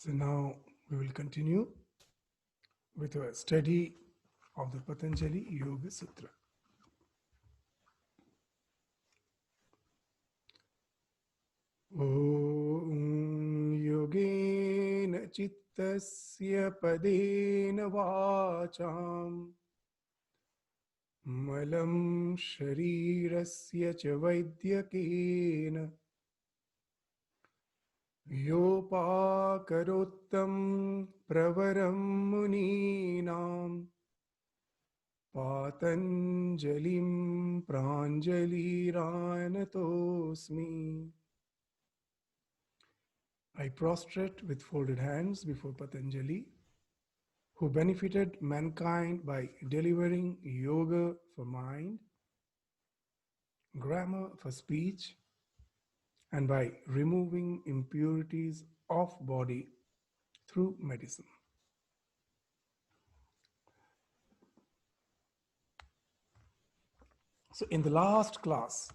So now we will continue with our study of the Patanjali Yoga Sutra. Om Yogena Chittasya Padena Vacham Malam Sharirasya Cha Vaidyakena Yopakarottam Pravaram Muninam Patanjalim Pranjaliranatosmi. I prostrate with folded hands before Patanjali, who benefited mankind by delivering yoga for mind, grammar for speech, and by removing impurities of body through medicine. So in the last class,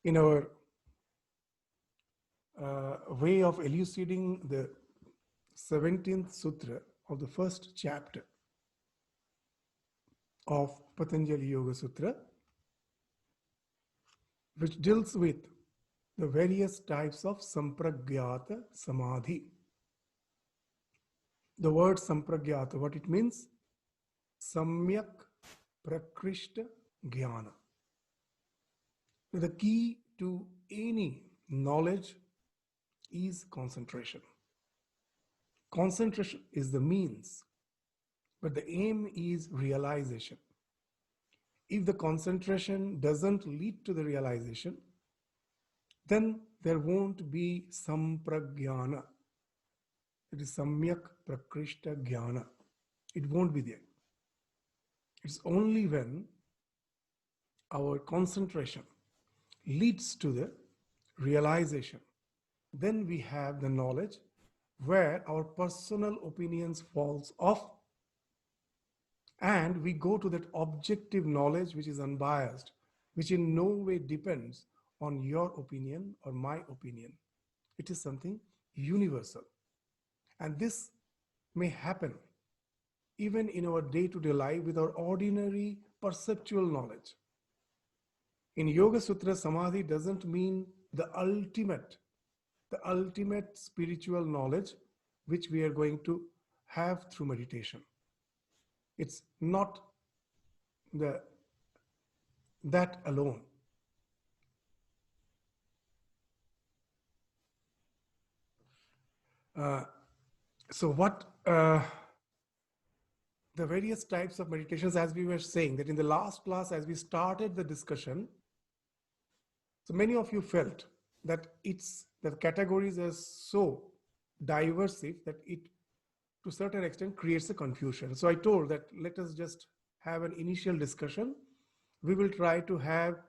in our way of elucidating the 17th Sutra of the first chapter of Patanjali Yoga Sutra, which deals with the various types of Sampragyata Samadhi. The word Sampragyata, what it means? Samyak Prakrishta Jnana. The key to any knowledge is concentration. Concentration is the means, but the aim is realization. If the concentration doesn't lead to the realization, then there won't be sampragyana. It is samyak prakrishta jnana. It won't be there. It's only when our concentration leads to the realization, then we have the knowledge where our personal opinions falls off and we go to that objective knowledge which is unbiased, which in no way depends on your opinion or my opinion. It is something universal. And this may happen even in our day-to-day life with our ordinary perceptual knowledge. In Yoga Sutra, Samadhi doesn't mean the ultimate spiritual knowledge which we are going to have through meditation. It's not that alone. So what the various types of meditations, as we were saying, that in the last class, as we started the discussion, so many of you felt that the categories are so diverse that it, to a certain extent, creates a confusion. So I told that let us just have an initial discussion. We will try to have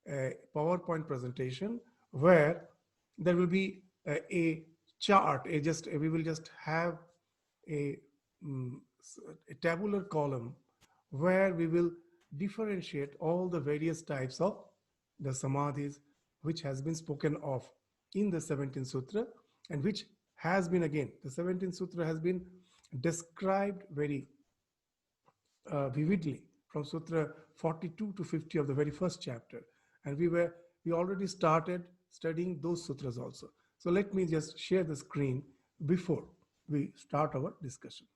a PowerPoint presentation where there will be a chart, we will just have a tabular column where we will differentiate all the various types of the samadhis which has been spoken of in the 17th Sutra, and which has been, again, the 17th Sutra has been described very vividly from Sutra 42 to 50 of the very first chapter. And we already started studying those sutras also. So let me just share the screen before we start our discussion.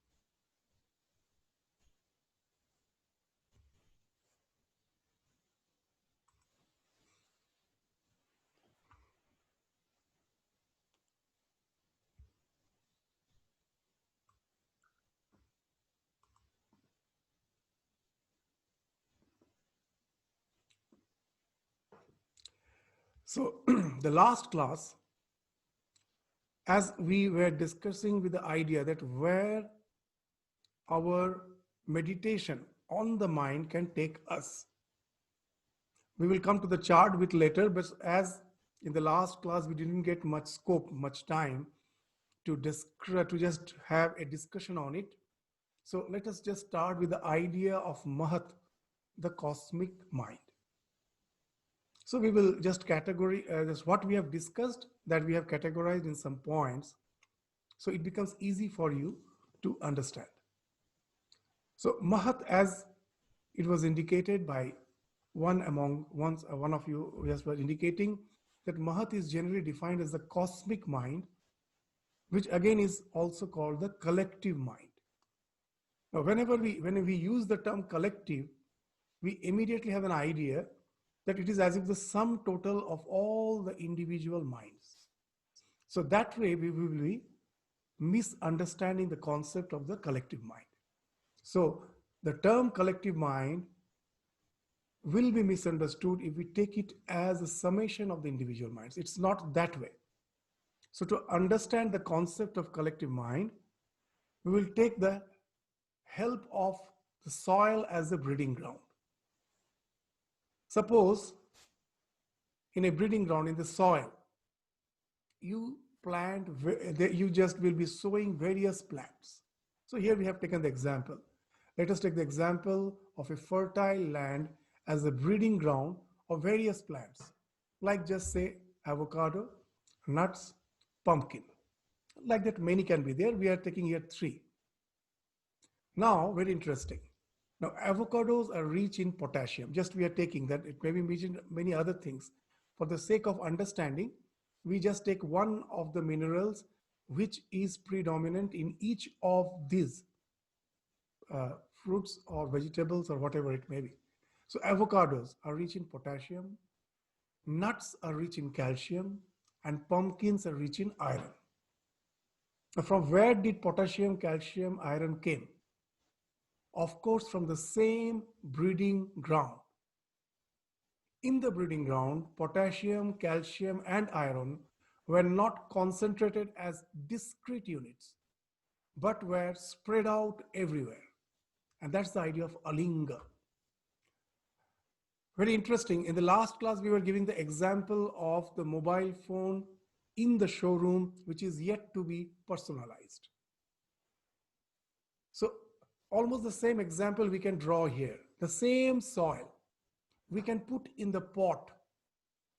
So the last class, as we were discussing with the idea that where our meditation on the mind can take us. We will come to the chart a bit later, but as in the last class we didn't get much scope, much time to just have a discussion on it. So let us just start with the idea of Mahat, the cosmic mind. So we will just just what we have discussed, that we have categorized in some points. So it becomes easy for you to understand. So Mahat, as it was indicated by one of you just was indicating that Mahat is generally defined as the cosmic mind, which again is also called the collective mind. Now, when we use the term collective, we immediately have an idea that it is as if the sum total of all the individual minds. So that way we will be misunderstanding the concept of the collective mind. So the term collective mind will be misunderstood if we take it as a summation of the individual minds. It's not that way. So to understand the concept of collective mind, we will take the help of the soil as a breeding ground. Suppose in a breeding ground, in the soil, you just will be sowing various plants. So here we have taken the example. Let us take the example of a fertile land as a breeding ground of various plants, like just say avocado, nuts, pumpkin. Like that, many can be there. We are taking here 3. Now, very interesting. Now, avocados are rich in potassium. Just we are taking that. It may be mentioned many other things. For the sake of understanding, we just take one of the minerals which is predominant in each of these fruits or vegetables or whatever it may be. So avocados are rich in potassium, nuts are rich in calcium, and pumpkins are rich in iron. Now, from where did potassium, calcium, iron came? Of course, from the same breeding ground. In the breeding ground, potassium, calcium, and iron were not concentrated as discrete units, but were spread out everywhere. And that's the idea of alinga. Very interesting. In the last class, we were giving the example of the mobile phone in the showroom, which is yet to be personalized. So almost the same example we can draw here. The same soil we can put in the pot.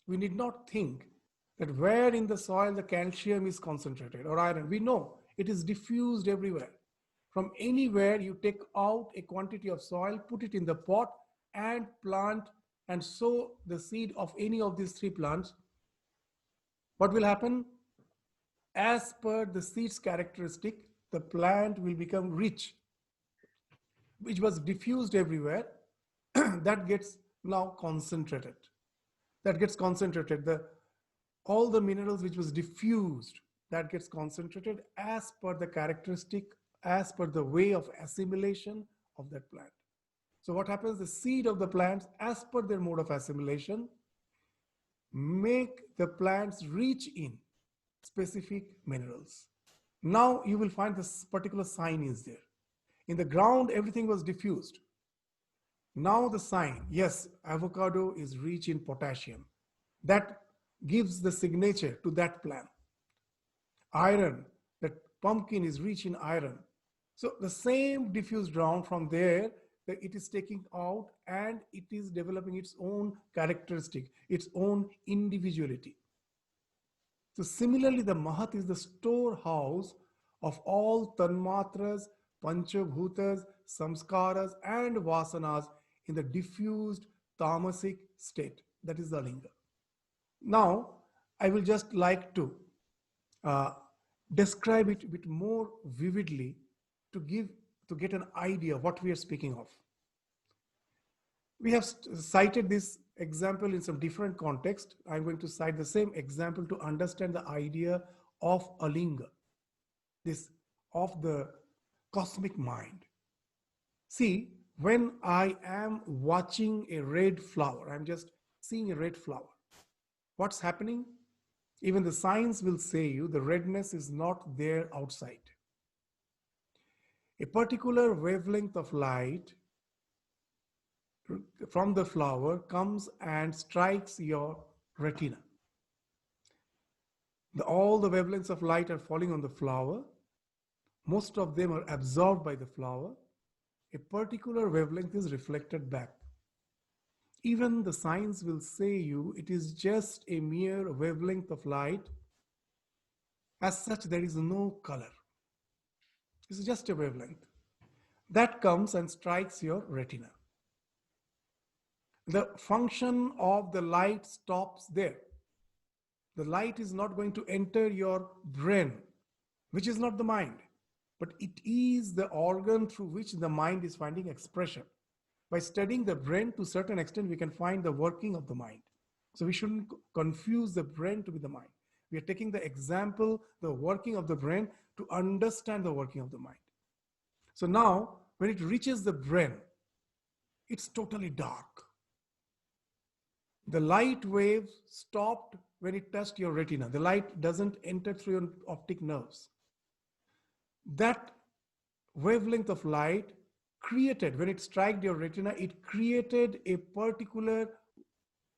We need not think that where in the soil the calcium is concentrated or iron. We know it is diffused everywhere. From anywhere you take out a quantity of soil, put it in the pot and plant and sow the seed of any of these 3 plants. What will happen? As per the seed's characteristic, the plant will become rich, which was diffused everywhere. That gets now concentrated. That gets concentrated. All the minerals which was diffused, that gets concentrated as per the characteristic, as per the way of assimilation of that plant. So what happens? The seed of the plants, as per their mode of assimilation, make the plants rich in specific minerals. Now you will find this particular sign is there. In the ground, everything was diffused. Now the sign, yes, avocado is rich in potassium. That gives the signature to that plant. Iron, that pumpkin is rich in iron. So the same diffused ground, from there, it is taking out and it is developing its own characteristic, its own individuality. So similarly, the Mahat is the storehouse of all tanmatras, panchabhutas, samskaras, and vasanas in the diffused tamasic state. That is the linga. Now, I will just like to describe it a bit more vividly to get an idea of what we are speaking of. We have cited this example in some different context. I'm going to cite the same example to understand the idea of alinga, this of the cosmic mind. See, when I am watching a red flower, I'm just seeing a red flower. What's happening? Even the science will say you the redness is not there outside. A particular wavelength of light from the flower comes and strikes your retina. All the wavelengths of light are falling on the flower. Most of them are absorbed by the flower. A particular wavelength is reflected back. Even the science will say you it is just a mere wavelength of light As such, there is no color. It's just a wavelength that comes and strikes your retina. The function of the light stops there. The light is not going to enter your brain, which is not the mind, but it is the organ through which the mind is finding expression. By studying the brain to a certain extent, we can find the working of the mind. So we shouldn't confuse the brain to be the mind. We are taking the example, the working of the brain, to understand the working of the mind. So now, when it reaches the brain, it's totally dark. The light wave stopped when it touched your retina. The light doesn't enter through your optic nerves. That wavelength of light created, when it struck your retina, it created a particular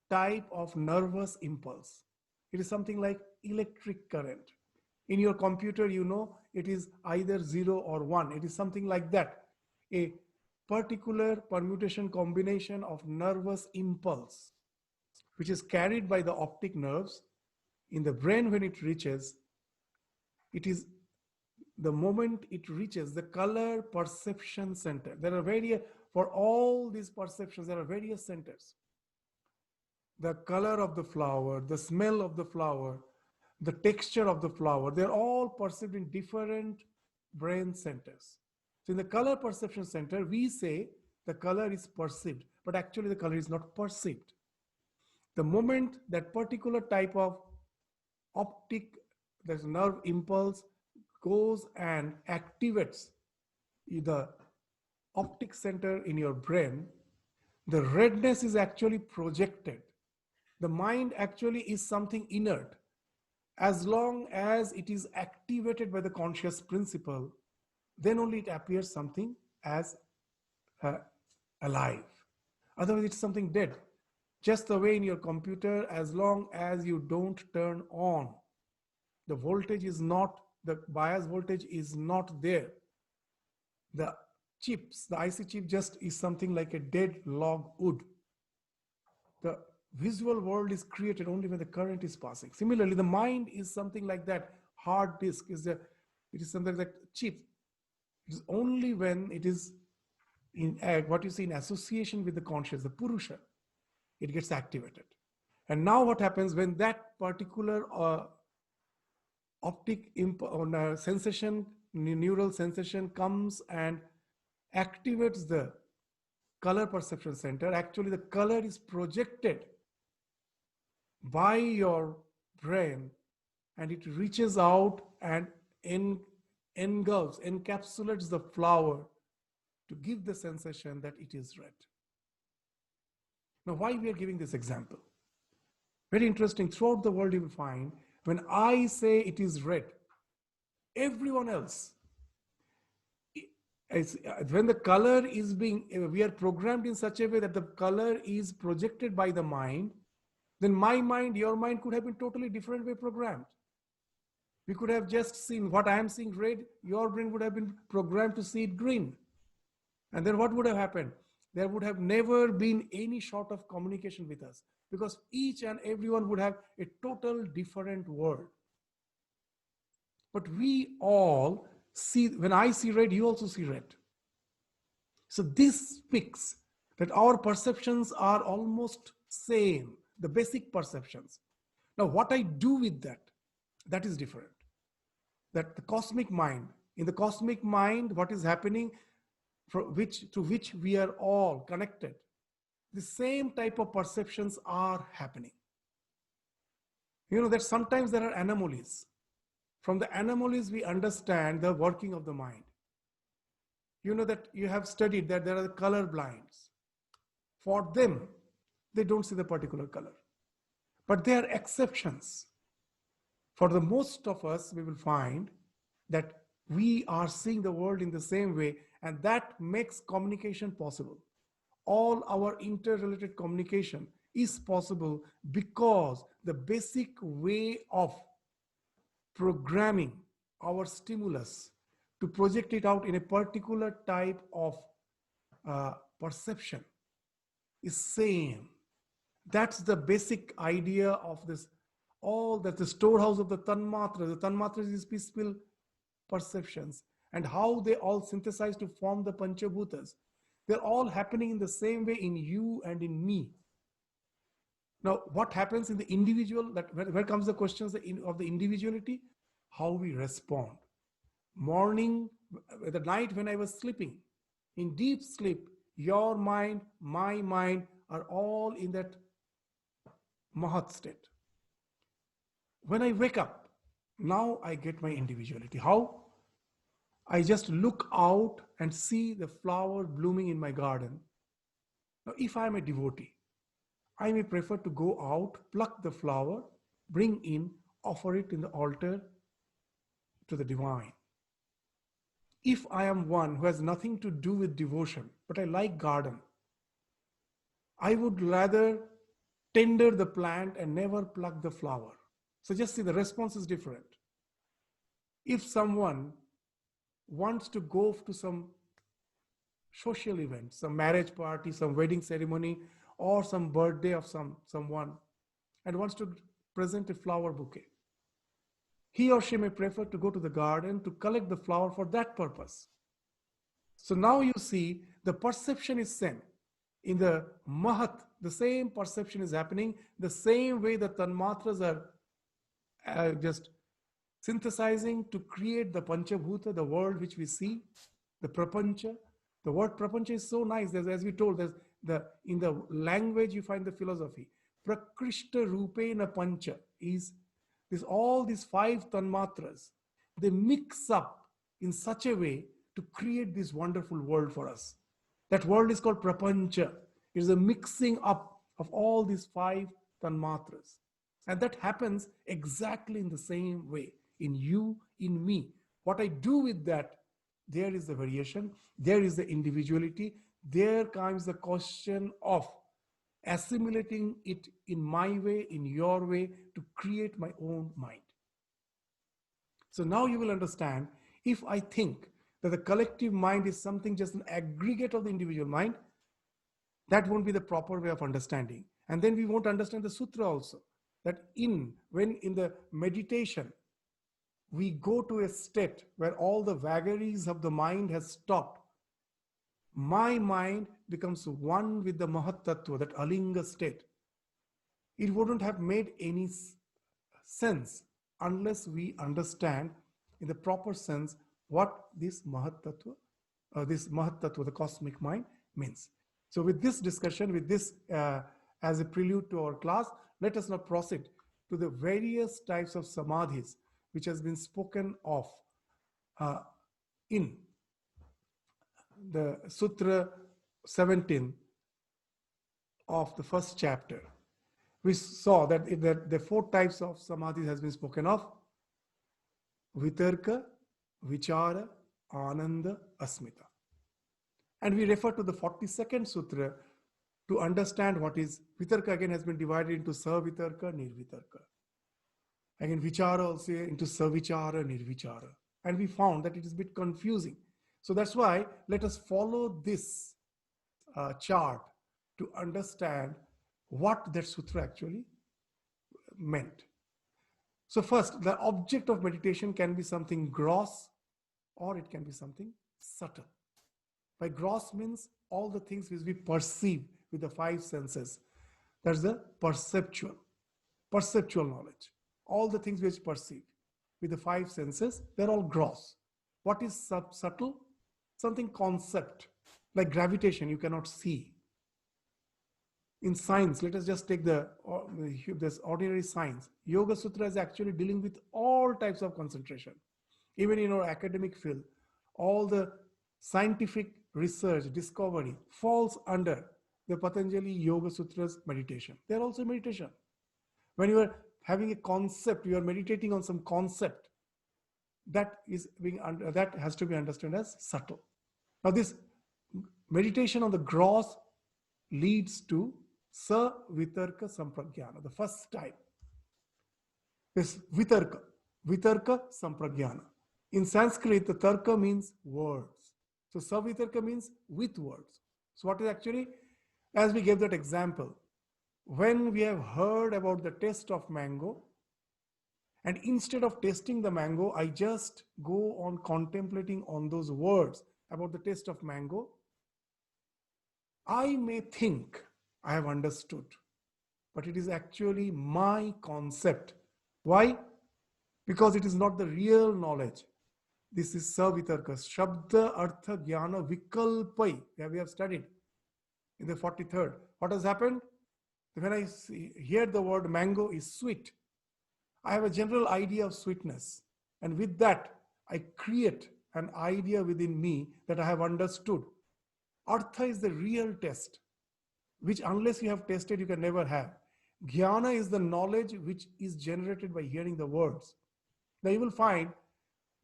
type of nervous impulse. It is something like electric current. In your computer, you know, it is either 0 or 1. It is something like that. A particular permutation combination of nervous impulse, which is carried by the optic nerves in the brain. When it reaches, it is the moment it reaches the color perception center. There are various, for all these perceptions, there are various centers. The color of the flower, the smell of the flower, the texture of the flower, they're all perceived in different brain centers. So in the color perception center, we say the color is perceived, but actually the color is not perceived. The moment that particular type of optic, there's nerve impulse, goes and activates the optic center in your brain, the redness is actually projected. The mind actually is something inert. As long as it is activated by the conscious principle, then only it appears something as alive. Otherwise, it's something dead. Just the way in your computer, as long as you don't turn on, the voltage is not, the bias voltage is not there. The chips, the IC chip just is something like a dead log wood. The visual world is created only when the current is passing. Similarly, the mind is something like that. Hard disk is it is something like chip. It is only when it is in what you see in association with the conscious, the Purusha, it gets activated. And now what happens when that particular optic sensation, neural sensation comes and activates the color perception center, actually the color is projected by your brain and it reaches out and engulfs, encapsulates the flower to give the sensation that it is red. Now, why we are giving this example? Very interesting. Throughout the world, you will find when I say it is red, everyone else, when the color is being, we are programmed in such a way that the color is projected by the mind, then my mind, your mind could have been totally different way programmed. We could have just seen what I am seeing red, your brain would have been programmed to see it green. And then what would have happened? There would have never been any sort of communication with us because each and everyone would have a total different world. But we all see, when I see red, you also see red. So this speaks that our perceptions are almost same, the basic perceptions. Now, what I do with that, that is different. That the cosmic mind, in the cosmic mind, what is happening, to which we are all connected, the same type of perceptions are happening. You know that sometimes there are anomalies. From the anomalies, we understand the working of the mind. You know that you have studied that there are the color blinds. For them, they don't see the particular color. But there are exceptions. For the most of us, we will find that we are seeing the world in the same way, and that makes communication possible. All our interrelated communication is possible because the basic way of programming our stimulus to project it out in a particular type of perception is same. That's the basic idea of this all that the storehouse of the tanmatra. The tanmatra is peaceful perceptions, and how they all synthesize to form the panchabhutas. They're all happening in the same way in you and in me. Now, what happens in the individual? That where comes the questions of the individuality? How we respond. Morning, the night when I was sleeping, in deep sleep, your mind, my mind are all in that mahat state. When I wake up, now I get my individuality. How? I just look out and see the flower blooming in my garden. Now, if I am a devotee, I may prefer to go out, pluck the flower, bring in, offer it in the altar to the divine. If I am one who has nothing to do with devotion, but I like garden, I would rather tender the plant and never pluck the flower. So just see, the response is different. If someone wants to go to some social event, some marriage party, some wedding ceremony, or some birthday of someone, and wants to present a flower bouquet, he or she may prefer to go to the garden to collect the flower for that purpose. So now you see, the perception is same. In the Mahat, the same perception is happening, the same way the Tanmatras are just synthesizing to create the Panchabhuta, the world which we see, the Prapancha. The word Prapancha is so nice. As we told, in the language you find the philosophy. Prakrishta Rupena Pancha is all these 5 Tanmatras. They mix up in such a way to create this wonderful world for us. That world is called Prapancha. It is a mixing up of all these 5 Tanmatras. And that happens exactly in the same way, in you, in me. What I do with that, there is the variation, there is the individuality, there comes the question of assimilating it in my way, in your way, to create my own mind. So now you will understand, if I think that the collective mind is something just an aggregate of the individual mind, that won't be the proper way of understanding. And then we won't understand the sutra also. That when in the meditation, we go to a state where all the vagaries of the mind has stopped. My mind becomes one with the Mahat Tattva, that Alinga state. It wouldn't have made any sense unless we understand in the proper sense what this Mahat Tattva, the cosmic mind, means. So with this discussion, with this as a prelude to our class, let us now proceed to the various types of samadhis which has been spoken of in the Sutra 17 of the first chapter. We saw that the 4 types of samadhis has been spoken of: Vitarka, Vichara, Ananda, Asmita. And we refer to the 42nd Sutra to understand what is Vitarka. Again has been divided into Savitarka, Nirvitarka. Again, Vichara also into Savichara, Nirvichara. And we found that it is a bit confusing. So that's why let us follow this chart to understand what that sutra actually meant. So first, the object of meditation can be something gross or it can be something subtle. By gross means all the things which we perceive with the 5 senses. That's the perceptual knowledge. All the things which perceive with the 5 senses, they're all gross. What is subtle? Something concept, like gravitation, you cannot see. In science, let us just take this ordinary science. Yoga Sutra is actually dealing with all types of concentration. Even in our academic field, all the scientific research, discovery falls under the Patanjali Yoga Sutras meditation. They're also meditation. When you are having a concept, you are meditating on some concept, that has to be understood as subtle. Now this meditation on the gross leads to Savitarka Sampragyana, the first type. This Vitarka Sampragyana. In Sanskrit, the Tarka means words. So Savitarka means with words. So what is actually, as we gave that example, when we have heard about the taste of mango, And instead of tasting the mango, I just go on contemplating on those words about the taste of mango. I may think I have understood, but it is actually my concept. Why? Because it is not the real knowledge. This is Savitarka. Shabda Artha Jnana Vikalpai. We have studied in the 43rd. What has happened? When I hear the word mango is sweet, I have a general idea of sweetness. And with that, I create an idea within me that I have understood. Artha is the real test, which unless you have tasted, you can never have. Jnana is the knowledge which is generated by hearing the words. Now you will find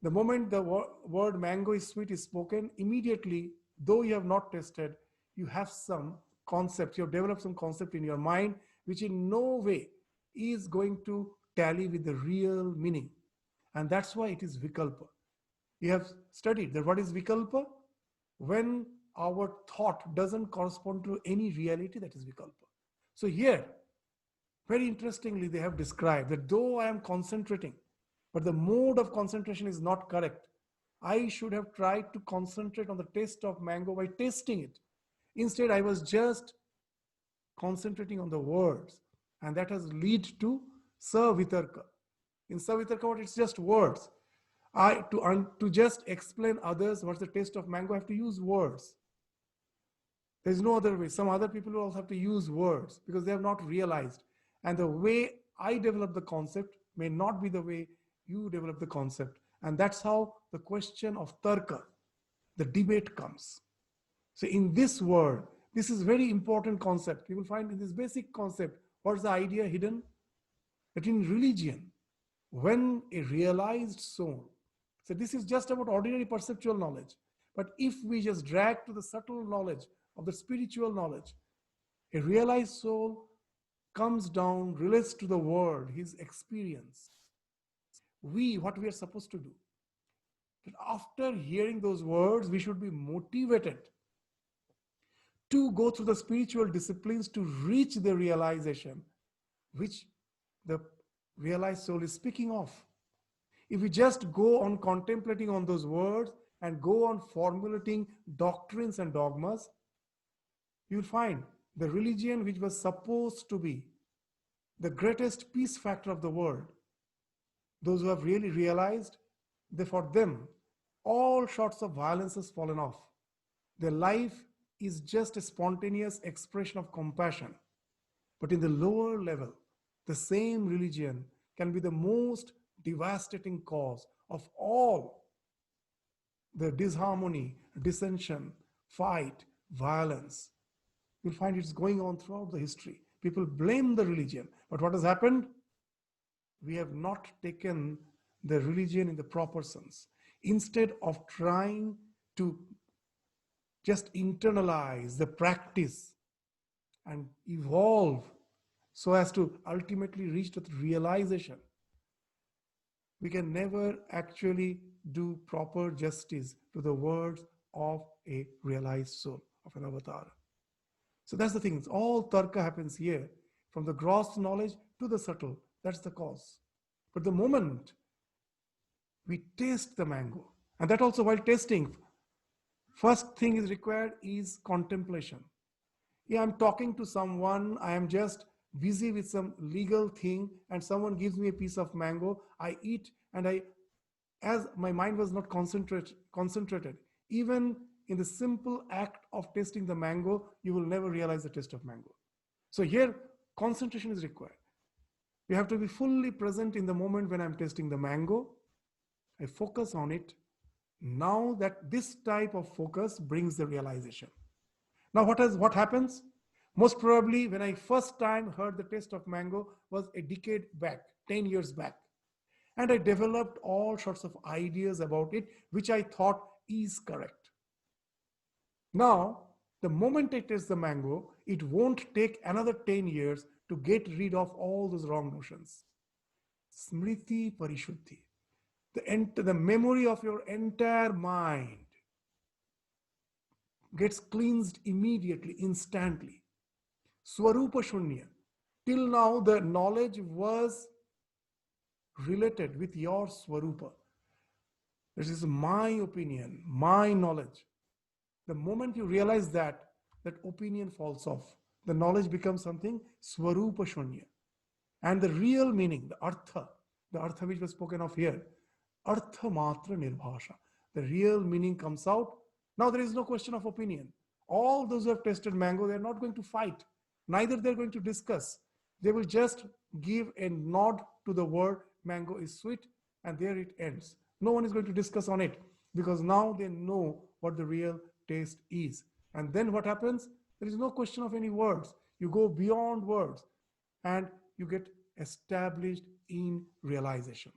the moment the word mango is sweet is spoken, immediately, though you have not tasted, you have some concept, you have developed some concept in your mind, which in no way is going to tally with the real meaning. And that's why it is vikalpa. You have studied that what is vikalpa? When our thought doesn't correspond to any reality, that is vikalpa. So here, very interestingly, they have described that though I am concentrating, but the mode of concentration is not correct. I should have tried to concentrate on the taste of mango by tasting it. Instead, I was just concentrating on the words, and that has led to Savitarka. In Savitarka, it's just words. To just explain others what's the taste of mango, I have to use words. There's no other way. Some other people will also have to use words because they have not realized. And the way I develop the concept may not be the way you develop the concept. And that's how the question of tarka, the debate comes. So in this world, this is very important concept. You will find in this basic concept, what's the idea hidden? That in religion, when a realized soul, so this is just about ordinary perceptual knowledge. But if we just drag to the subtle knowledge of the spiritual knowledge, a realized soul comes down, relates to the world, his experience. What we are supposed to do, that after hearing those words, we should be motivated to go through the spiritual disciplines to reach the realization which the realized soul is speaking of. If we just go on contemplating on those words and go on formulating doctrines and dogmas, you'll find the religion which was supposed to be the greatest peace factor of the world, those who have really realized that for them, all sorts of violence has fallen off. Their life is just a spontaneous expression of compassion. But in the lower level, the same religion can be the most devastating cause of all the disharmony, dissension, fight, violence. You'll find it's going on throughout the history. People blame the religion. But what has happened? We have not taken the religion in the proper sense. Instead of trying to just internalize the practice and evolve so as to ultimately reach to the realization, we can never actually do proper justice to the words of a realized soul, of an avatar. So that's the thing. All tarka happens here, from the gross knowledge to the subtle. That's the cause. But the moment we taste the mango, and that also while tasting, first thing is required is contemplation. Yeah, I'm talking to someone, I am just busy with some legal thing, and someone gives me a piece of mango, I eat, and as my mind was not concentrated, even in the simple act of tasting the mango, you will never realize the taste of mango. So here, concentration is required. You have to be fully present in the moment when I'm tasting the mango. I focus on it. Now that this type of focus brings the realization. Now what happens? Most probably when I first time heard the taste of mango was a decade back, 10 years back. And I developed all sorts of ideas about it, which I thought is correct. Now, the moment I taste the mango, it won't take another 10 years to get rid of all those wrong notions. Smriti Parishuddhi. The memory of your entire mind gets cleansed immediately, instantly. Swarupa Shunya. Till now, the knowledge was related with your Swarupa. This is my opinion, my knowledge. The moment you realize that, that opinion falls off. The knowledge becomes something Swarupa Shunya. And the real meaning, the artha which was spoken of here, artha matra nirbhasha. The real meaning comes out. Now there is no question of opinion. All those who have tasted mango, they're not going to fight. Neither they're going to discuss. They will just give a nod to the word mango is sweet, and there it ends. No one is going to discuss on it because now they know what the real taste is. And then what happens? There is no question of any words. You go beyond words and you get established in realization.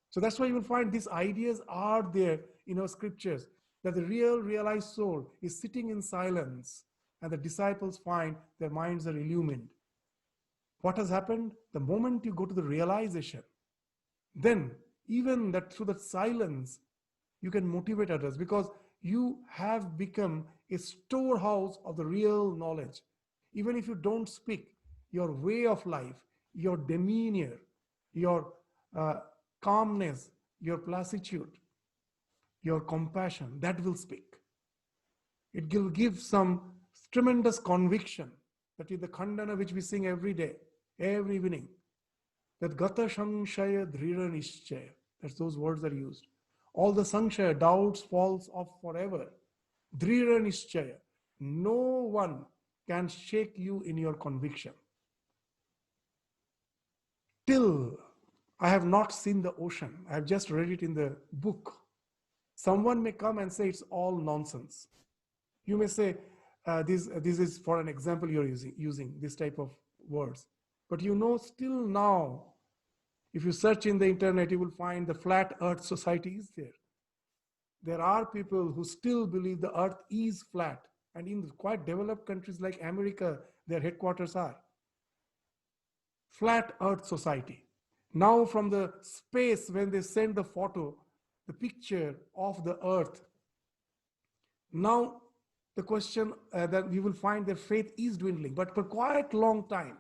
So that's why you will find these ideas are there in our scriptures, that the real realized soul is sitting in silence and the disciples find their minds are illumined. What has happened? The moment you go to the realization, then even that through that silence, you can motivate others because you have become a storehouse of the real knowledge. Even if you don't speak, your way of life, your demeanor, your calmness, your lassitude, your compassion, that will speak. It will give some tremendous conviction. That is the khandana which we sing every day, every evening. That gata sanshaya dhrira nishchaya. That's those words are used. All the sanshaya, doubts, falls off forever. Dhrira nishchaya. No one can shake you in your conviction. Till I have not seen the ocean. I have just read it in the book. Someone may come and say it's all nonsense. You may say, this is for an example you're using this type of words. But you know, still now, if you search in the internet, you will find the flat earth society is there. There are people who still believe the earth is flat. And in quite developed countries like America, their headquarters are. Flat earth society. Now from the space, when they send the photo, the picture of the earth, now the question that you will find their faith is dwindling. But for quite a long time,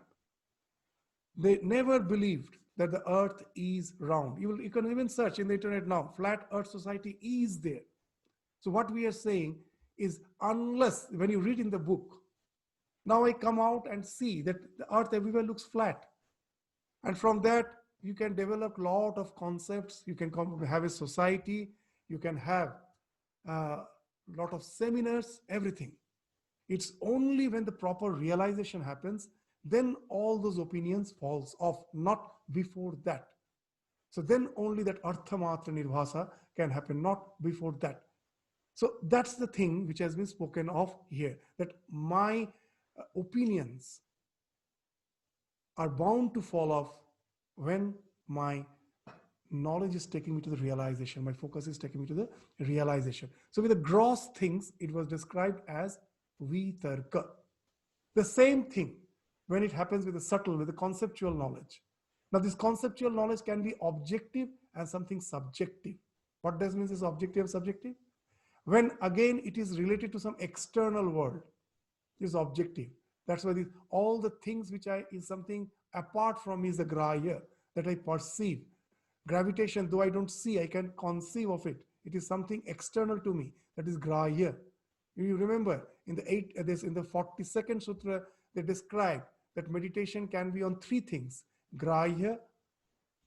they never believed that the earth is round. You can even search in the internet now, flat earth society is there. So what we are saying is, unless when you read in the book, now I come out and see that the earth everywhere looks flat. And from that, you can develop a lot of concepts. You can have a society. You can have a lot of seminars, everything. It's only when the proper realization happens, then all those opinions falls off, not before that. So then only that artha matra nirbhasa can happen, not before that. So that's the thing which has been spoken of here, that my opinions are bound to fall off when my knowledge is taking me to the realization, my focus is taking me to the realization. So with the gross things, it was described as vitarka. The same thing when it happens with the subtle, with the conceptual knowledge. Now this conceptual knowledge can be objective and something subjective. What does mean is objective and subjective? When again it is related to some external world, it is objective. That's why all the things which is something apart from me is a grahya, that I perceive. Gravitation, though I don't see, I can conceive of it. It is something external to me, that is grahya. You remember in the 42nd Sutra, they describe that meditation can be on three things: grahya,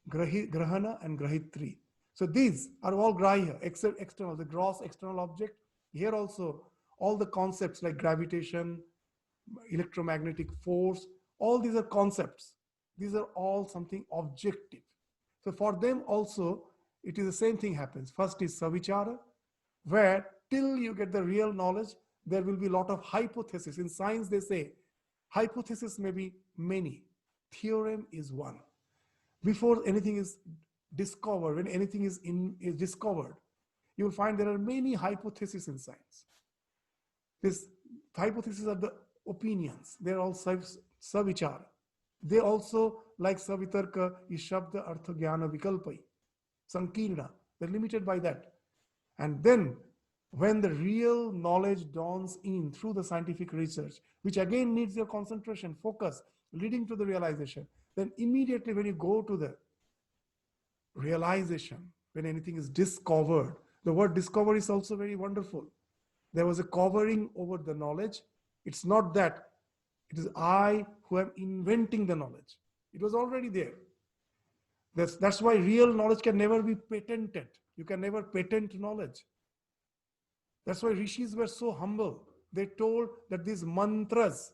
grahana, and grahitri. So these are all grahya, except external, the gross external object. Here also, all the concepts like gravitation, electromagnetic force, all these are concepts. These are all something objective. So for them also, it is the same thing happens. First is savichara, where till you get the real knowledge, there will be a lot of hypothesis. In science, they say, hypothesis may be many. Theorem is one. Before anything is discovered, when anything is discovered, you will find there are many hypotheses in science. These hypotheses are the opinions. They're all savichara. They also, like savitarka, is shabda artha jnana vikalpai, sankirna. They're limited by that. And then when the real knowledge dawns in through the scientific research, which again needs your concentration, focus, leading to the realization, then immediately when you go to the realization, when anything is discovered. The word discover is also very wonderful. There was a covering over the knowledge. It's not that it is I who am inventing the knowledge. It was already there. That's why real knowledge can never be patented. You can never patent knowledge. That's why rishis were so humble. They told that these mantras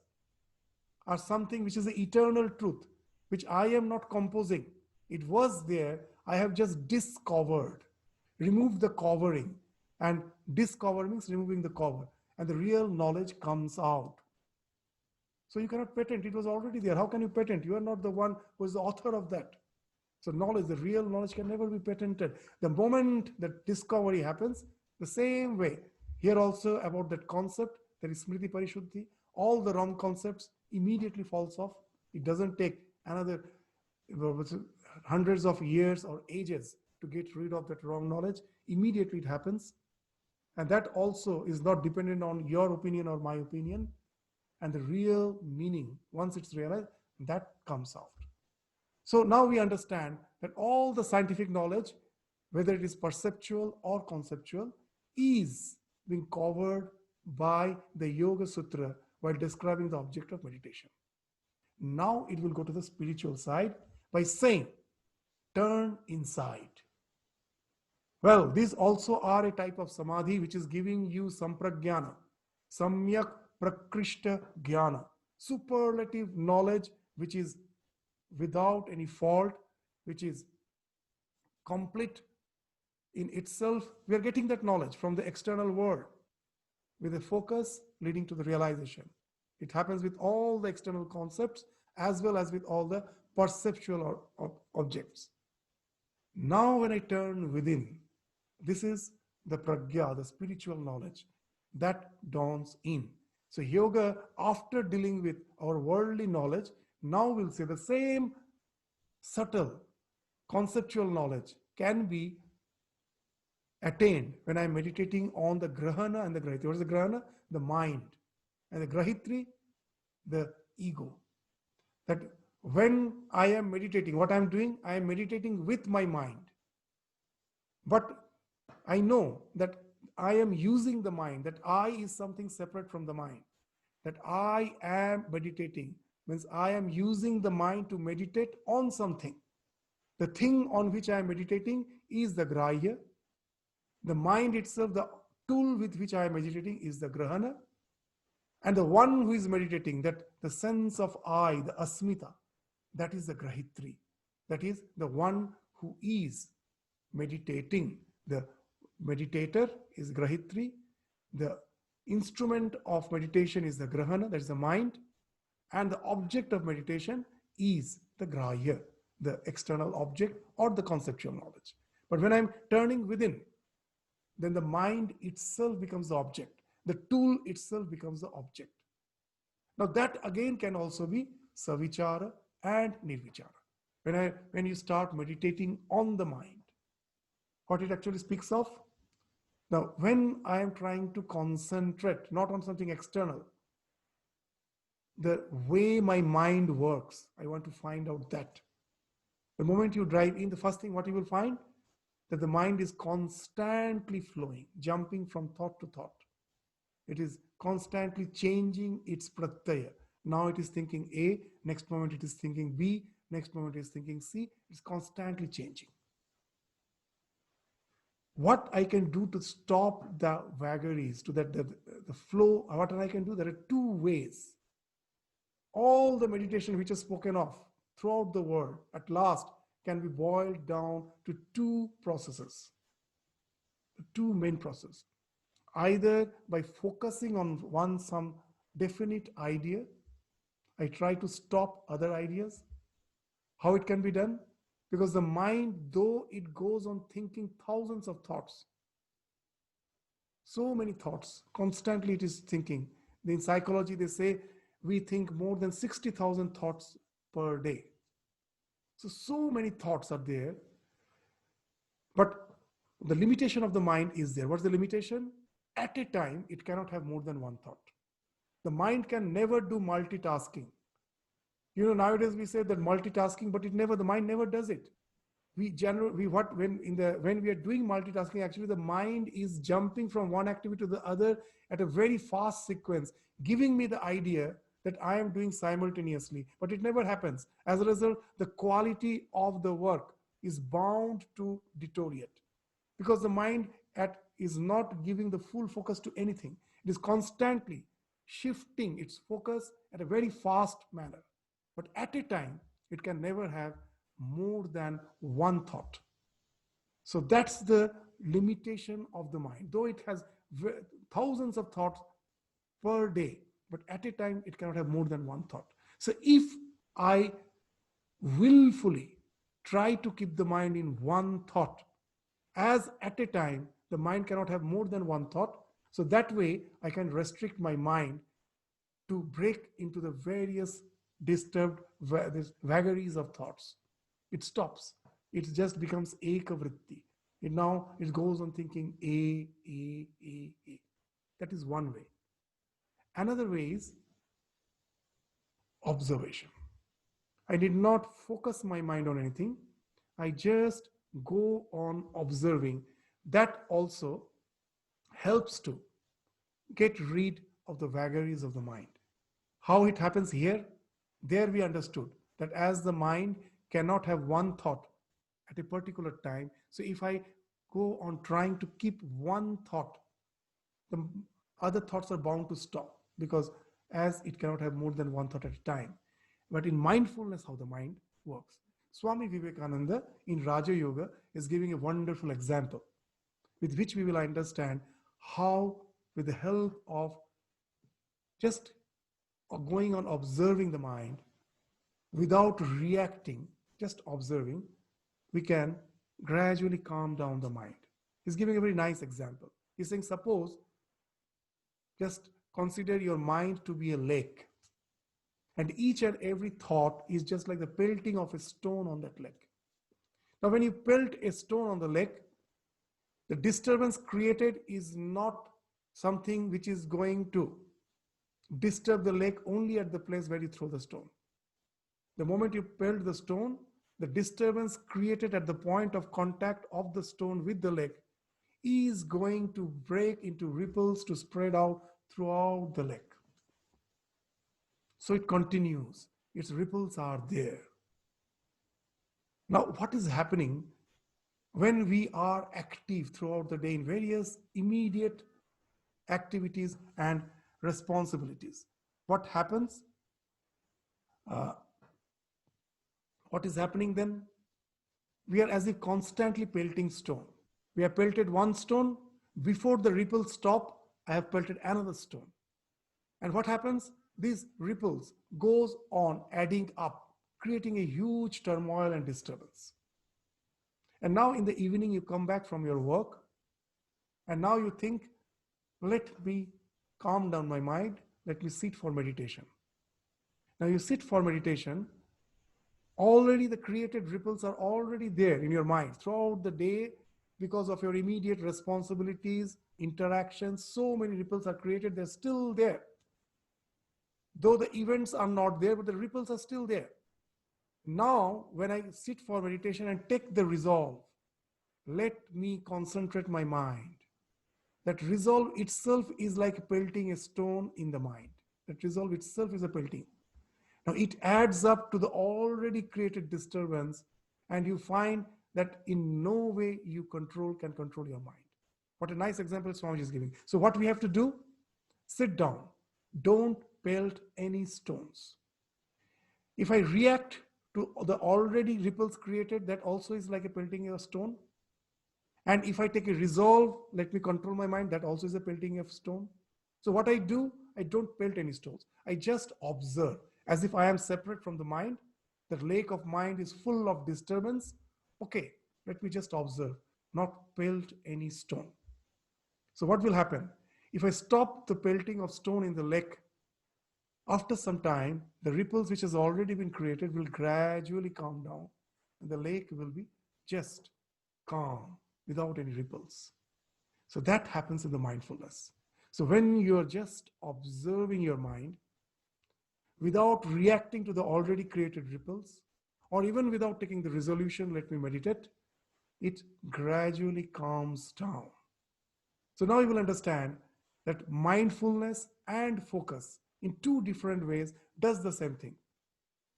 are something which is the eternal truth, which I am not composing. It was there. I have just discovered, removed the covering. And discover means removing the cover. And the real knowledge comes out. So you cannot patent. It was already there. How can you patent? You are not the one who is the author of that. So knowledge, the real knowledge can never be patented. The moment that discovery happens, the same way, here also about that concept, there is Smriti Parishuddhi, all the wrong concepts immediately falls off. It doesn't take another hundreds of years or ages to get rid of that wrong knowledge. Immediately it happens. And that also is not dependent on your opinion or my opinion. And the real meaning, once it's realized, that comes out. So now we understand that all the scientific knowledge, whether it is perceptual or conceptual, is being covered by the Yoga Sutra while describing the object of meditation. Now it will go to the spiritual side by saying, turn inside. Well, these also are a type of samadhi which is giving you sampragyana, samyak prakrishta jnana, superlative knowledge which is without any fault, which is complete in itself. We are getting that knowledge from the external world with a focus leading to the realization. It happens with all the external concepts as well as with all the perceptual objects. Now when I turn within, this is the pragya, the spiritual knowledge that dawns in. So yoga, after dealing with our worldly knowledge, now we'll say the same subtle conceptual knowledge can be attained when I'm meditating on the grahana and the grahitri. What is the grahana? The mind. And the grahitri, the ego. That when I am meditating, what I'm doing, I am meditating with my mind. But I know that I am using the mind, that I is something separate from the mind. That I am meditating means I am using the mind to meditate on something. The thing on which I am meditating is the grahya. The mind itself, the tool with which I am meditating is the grahana. And the one who is meditating, that the sense of I, the asmita, that is the grahitri. That is the one who is meditating. The meditator is grahitri. The instrument of meditation is the grahana, that is the mind. And the object of meditation is the grahya, the external object or the conceptual knowledge. But when I'm turning within, then the mind itself becomes the object. The tool itself becomes the object. Now that again can also be savichara and nirvichara. When you start meditating on the mind, what it actually speaks of. Now, when I am trying to concentrate, not on something external, the way my mind works, I want to find out that. The moment you drive in, the first thing what you will find, that the mind is constantly flowing, jumping from thought to thought. It is constantly changing its pratyaya. Now it is thinking A, next moment it is thinking B, next moment it is thinking C. It's constantly changing. What I can do to stop the vagaries, to that the flow, what I can do, there are two ways. All the meditation which is spoken of throughout the world, at last, can be boiled down to two processes, the two main processes. Either by focusing on some definite idea, I try to stop other ideas. How it can be done? Because the mind, though it goes on thinking thousands of thoughts, so many thoughts, constantly it is thinking. In psychology, they say we think more than 60,000 thoughts per day. So many thoughts are there. But the limitation of the mind is there. What's the limitation? At a time, it cannot have more than one thought. The mind can never do multitasking. Nowadays we say that multitasking, but the mind never does it. when we are doing multitasking, actually the mind is jumping from one activity to the other at a very fast sequence, giving me the idea that I am doing simultaneously, but it never happens. As a result, the quality of the work is bound to deteriorate, because the mind is not giving the full focus to anything. It is constantly shifting its focus at a very fast manner. But at a time, it can never have more than one thought. So that's the limitation of the mind. Though it has thousands of thoughts per day, but at a time, it cannot have more than one thought. So if I willfully try to keep the mind in one thought, as at a time, the mind cannot have more than one thought. So that way, I can restrict my mind to break into the various disturbed vagaries of thoughts. It stops. It just becomes ekavritti. It goes on thinking a. That is one way. Another way is observation. I did not focus my mind on anything. I just go on observing. That also helps to get rid of the vagaries of the mind. How it happens here? There we understood that as the mind cannot have one thought at a particular time, so if I go on trying to keep one thought, the other thoughts are bound to stop, because as it cannot have more than one thought at a time. But in mindfulness, how the mind works. Swami Vivekananda in Raja Yoga is giving a wonderful example with which we will understand how, with the help of just going on observing the mind without reacting, just observing, we can gradually calm down the mind. He's giving a very nice example. He's saying, suppose, just consider your mind to be a lake, and each and every thought is just like the pelting of a stone on that lake. Now, when you pelt a stone on the lake, the disturbance created is not something which is going to disturb the lake only at the place where you throw the stone. The moment you pelt the stone, the disturbance created at the point of contact of the stone with the lake is going to break into ripples to spread out throughout the lake. So it continues. Its ripples are there. Now, what is happening when we are active throughout the day in various immediate activities and responsibilities? What happens? What is happening then? We are as if constantly pelting stone. We have pelted one stone. Before the ripples stop, I have pelted another stone. And what happens? These ripples goes on adding up, creating a huge turmoil and disturbance. And now in the evening, you come back from your work, and now you think, let me calm down my mind. Let me sit for meditation. Now you sit for meditation. Already the created ripples are already there in your mind throughout the day because of your immediate responsibilities, interactions. So many ripples are created. They're still there. Though the events are not there, but the ripples are still there. Now, when I sit for meditation and take the resolve, let me concentrate my mind. That resolve itself is like pelting a stone in the mind. That resolve itself is a pelting. Now, it adds up to the already created disturbance, and you find that in no way you can control your mind. What a nice example Swami is giving. So what we have to do? Sit down. Don't pelt any stones. If I react to the already ripples created, that also is like a pelting a stone. And if I take a resolve, let me control my mind, that also is a pelting of stone. So what I do, I don't pelt any stones. I just observe as if I am separate from the mind. The lake of mind is full of disturbance. Okay, let me just observe, not pelt any stone. So what will happen? If I stop the pelting of stone in the lake, after some time, the ripples which has already been created will gradually calm down, and the lake will be just calm without any ripples. So that happens in the mindfulness. So when you're just observing your mind without reacting to the already created ripples, or even without taking the resolution, let me meditate, it gradually calms down. So now you will understand that mindfulness and focus in two different ways does the same thing.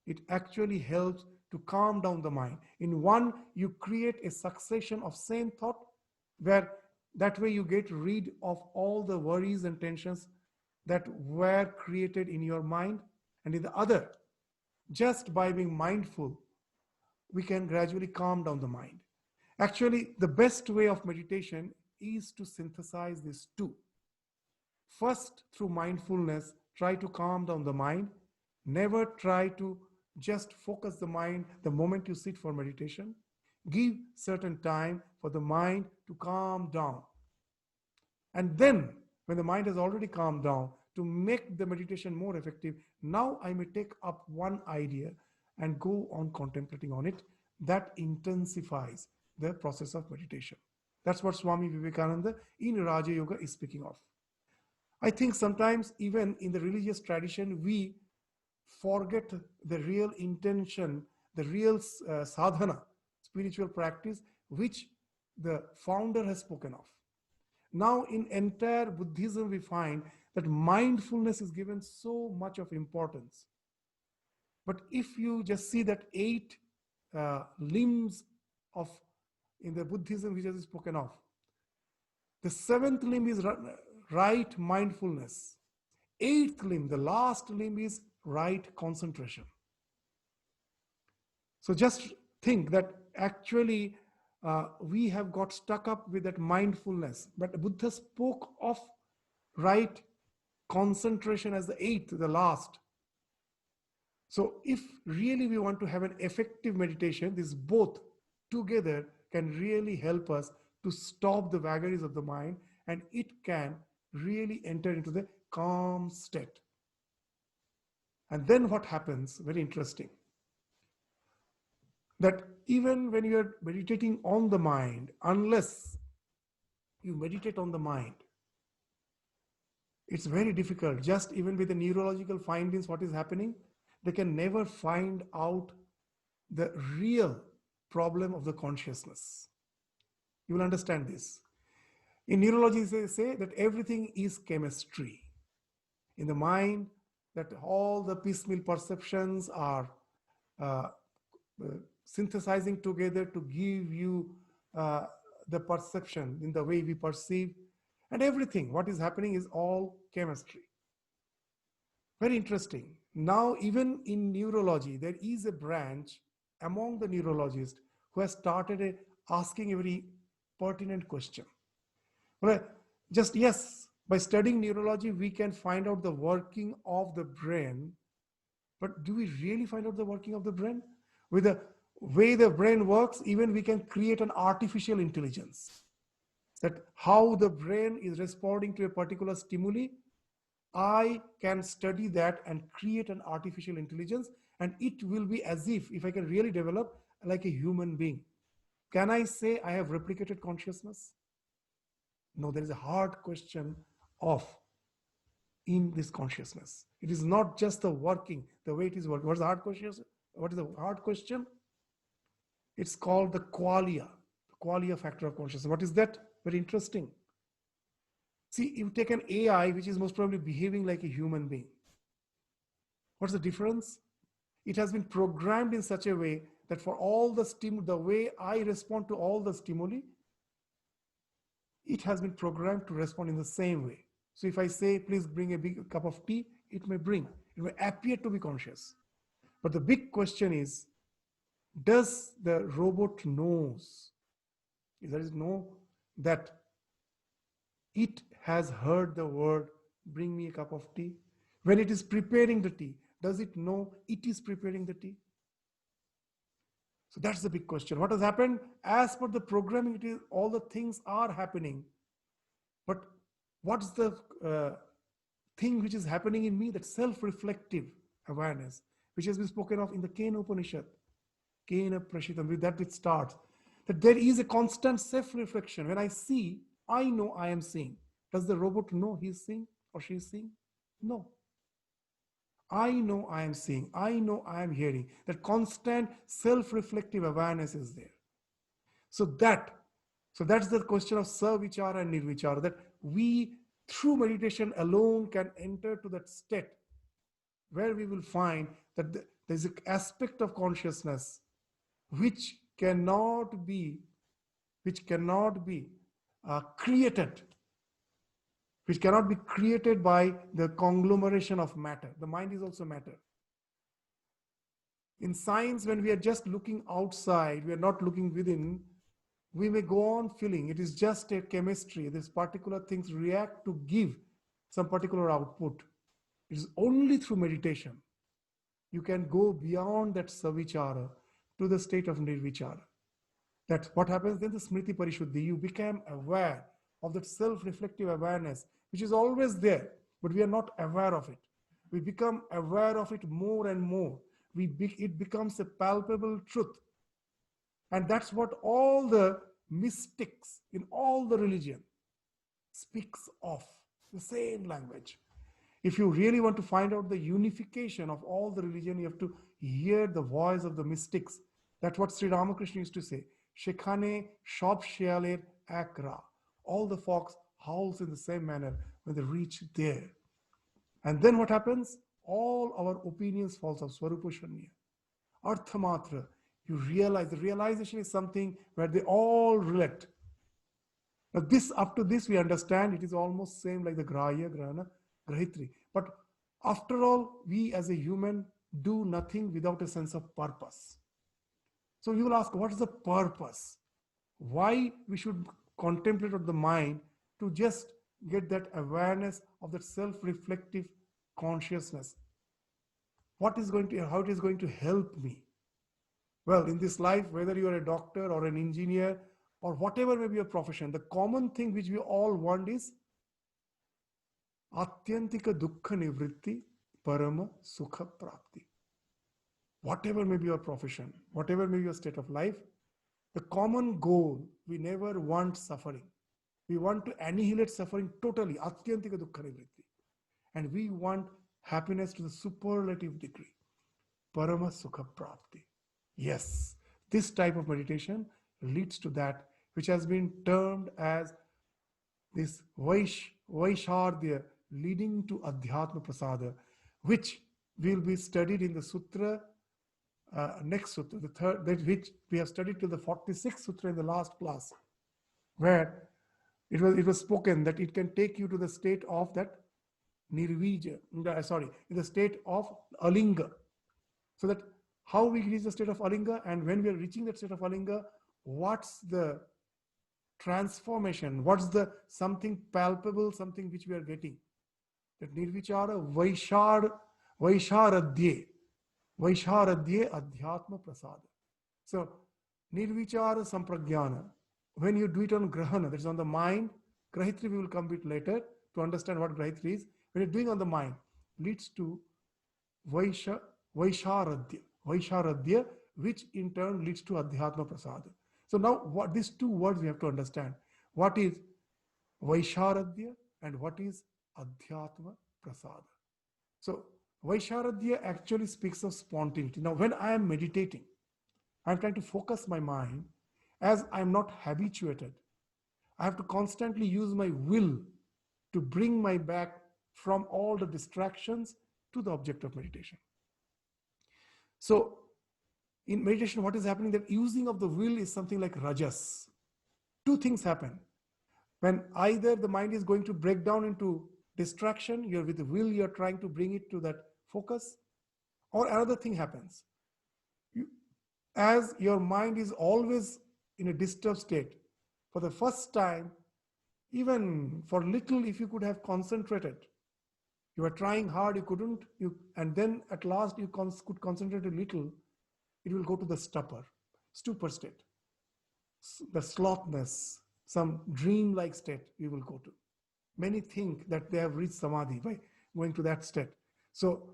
It actually helps to calm down the mind. In one, you create a succession of same thought, where that way you get rid of all the worries and tensions that were created in your mind. And in the other, just by being mindful, we can gradually calm down the mind. Actually, the best way of meditation is to synthesize these two. First, through mindfulness, try to calm down the mind. Never try to just focus the mind the moment you sit for meditation. Give certain time for the mind to calm down. And then, when the mind has already calmed down, to make the meditation more effective, now I may take up one idea and go on contemplating on it. That intensifies the process of meditation. That's what Swami Vivekananda in Raja Yoga is speaking of. I think sometimes even in the religious tradition, we forget the real intention, the real sadhana, spiritual practice, which the founder has spoken of. Now in entire Buddhism, we find that mindfulness is given so much of importance. But if you just see that 8 limbs of in the Buddhism which is spoken of, the 7th limb is right mindfulness. 8th limb, the last limb, is right concentration. So just think that actually we have got stuck up with that mindfulness, but Buddha spoke of right concentration as the 8th, the last. So if really we want to have an effective meditation, these both together can really help us to stop the vagaries of the mind, and it can really enter into the calm state. And then what happens, very interesting, that even when you are meditating on the mind, unless you meditate on the mind, it's very difficult. Just even with the neurological findings, what is happening, they can never find out the real problem of the consciousness. You will understand this. In neurology, they say that everything is chemistry. In the mind, that all the piecemeal perceptions are synthesizing together to give you the perception in the way we perceive, and everything, what is happening is all chemistry. Very interesting. Now, even in neurology, there is a branch among the neurologists who has started asking a very pertinent question. Well, just yes, by studying neurology, we can find out the working of the brain, but do we really find out the working of the brain? With the way the brain works, even we can create an artificial intelligence. That how the brain is responding to a particular stimuli, I can study that and create an artificial intelligence, and it will be as if I can really develop like a human being. Can I say I have replicated consciousness? No, there is a hard question of in this consciousness. It is not just the working, the way it is working. What is the hard question? What is the hard question? It's called the qualia factor of consciousness. What is that? Very interesting. See, you take an AI, which is most probably behaving like a human being. What's the difference? It has been programmed in such a way that for all the way I respond to all the stimuli, it has been programmed to respond in the same way. So if I say, please bring a big cup of tea, it may bring. It may appear to be conscious. But the big question is, does the robot knows? There is know that it has heard the word, bring me a cup of tea. When it is preparing the tea, does it know it is preparing the tea? So that's the big question. What has happened? As per the programming, it is all the things are happening. But what's the thing which is happening in me? That self-reflective awareness, which has been spoken of in the Kena Upanishad. Kena Prashitam, with that it starts. That there is a constant self-reflection. When I see, I know I am seeing. Does the robot know he is seeing or she is seeing? No. I know I am seeing, I know I am hearing. That constant self-reflective awareness is there. So that's the question of savichara and nirvichara, that we through meditation alone can enter to that state where we will find that there's an aspect of consciousness which cannot be created, which cannot be created by the conglomeration of matter. The mind is also matter. In science, when we are just looking outside, we are not looking within, we may go on feeling it is just a chemistry. These particular things react to give some particular output. It is only through meditation you can go beyond that savichara to the state of nirvichara. That's what happens then, the smriti parishuddhi. You become aware of that self-reflective awareness, which is always there, but we are not aware of it. We become aware of it more and more. It becomes a palpable truth. And that's what all the mystics in all the religion speaks of, the same language. If you really want to find out the unification of all the religion, you have to hear the voice of the mystics. That's what Sri Ramakrishna used to say. Shekhane shop shealer akra. All the fox howls in the same manner when they reach there. And then what happens? All our opinions falls off. Swarupa Shanya. Arthamatra. You realize, the realization is something where they all relate. Now this, up to this we understand, it is almost same like the Grahya, Grahana, Grahitri. But after all, we as a human do nothing without a sense of purpose. So you will ask, what is the purpose? Why we should contemplate on the mind to just get that awareness of that self-reflective consciousness? What is going to, how it is going to help me? Well, in this life, whether you are a doctor or an engineer or whatever may be your profession, the common thing which we all want is Atyantika dukkha nivritti parama sukha prapti. Whatever may be your profession, whatever may be your state of life, the common goal, we never want suffering. We want to annihilate suffering totally, Atyantika dukkha nivritti. And we want happiness to the superlative degree, parama sukha prapti. Yes, this type of meditation leads to that, which has been termed as this Vaishardhya, leading to Adhyatma Prasada, which will be studied in the Sutra, next Sutra, the third, that which we have studied till the 46th Sutra in the last class, where it was spoken that it can take you to the state of that Nirvija, in the state of Alinga. So that how we reach the state of Alinga, and when we are reaching that state of Alinga, what's the transformation, what's the something palpable, something which we are getting. That Nirvichara Vaisharadhye Adhyatma Prasada. So Nirvichara Sampragyana, when you do it on Grahana, that is on the mind, Grahitri we will come a bit later to understand what Grahitri is. When you're doing on the mind, leads to Vaisharadhya, which in turn leads to Adhyatma Prasada. So now what these two words we have to understand. What is Vaisharadhya and what is Adhyatma Prasada? So Vaisharadhya actually speaks of spontaneity. Now when I am meditating, I'm trying to focus my mind. As I'm not habituated, I have to constantly use my will to bring my back from all the distractions to the object of meditation. So in meditation, what is happening, that using of the will is something like rajas. Two things happen. When either the mind is going to break down into distraction, you're with the will, you're trying to bring it to that focus, or another thing happens. As your mind is always in a disturbed state, for the first time, even for little, if you could have concentrated, you were trying hard, you couldn't, and then at last you could concentrate a little, it will go to the stupor state, the slothness, some dream-like state you will go to. Many think that they have reached samadhi by going to that state. So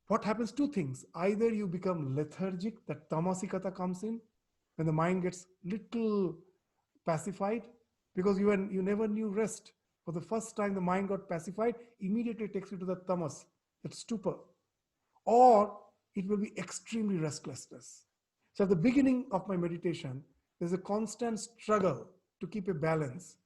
what happens? Two things. Either you become lethargic, that tamasikata comes in, when the mind gets little pacified, because you never knew rest. For the first time the mind got pacified, immediately takes you to the tamas, that stupor. or it will be extremely restlessness. So at the beginning of my meditation, there's a constant struggle to keep a balance.